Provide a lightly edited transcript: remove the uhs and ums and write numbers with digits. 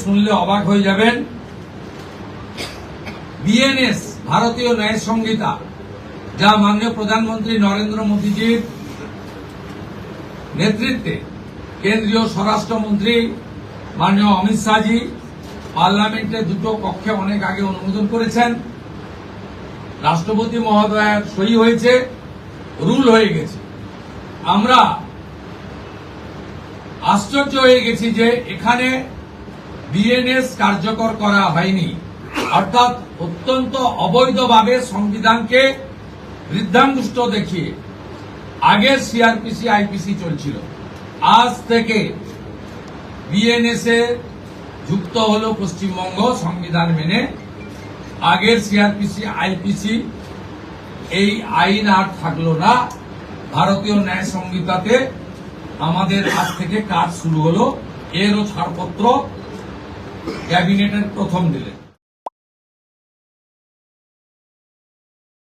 শুনলে অবাক হয়ে যাবেন। বিএনএস ভারতীয় ন্যায় সংহিতা, যা মাননীয় প্রধানমন্ত্রী নরেন্দ্র মোদীজির নেতৃত্বে কেন্দ্রীয় স্বরাষ্ট্রমন্ত্রী মাননীয় অমিত শাহজি পার্লামেন্টে দুটো কক্ষে অনেক আগে অনুমোদন করেছেন, রাষ্ট্রপতি মহোদয়ের সই হয়েছে, রুল হয়ে গেছে। আমরা আশ্চর্য হয়ে গেছি যে এখানে বিএনএস কার্যকর করা হয়নি, অর্থাৎ অত্যন্ত অবৈধভাবে সংবিধানকে বৃদ্ধাঙ্গুষ্ঠ দেখিয়ে আগে সিআরপিসি আইপিসি চলছিল। আজ থেকে বিএনএস এ যুক্ত হল পশ্চিমবঙ্গ সংবিধান মেনে। আগের সিআরপিসি আইপিসি এই আইন আর থাকলো না। ভারতীয় ন্যায় সংহিতাতে আমাদের আজ থেকে কাজ শুরু হলো। এরও ছাড়পত্র ক্যাবিনেটের প্রথম দিলেন।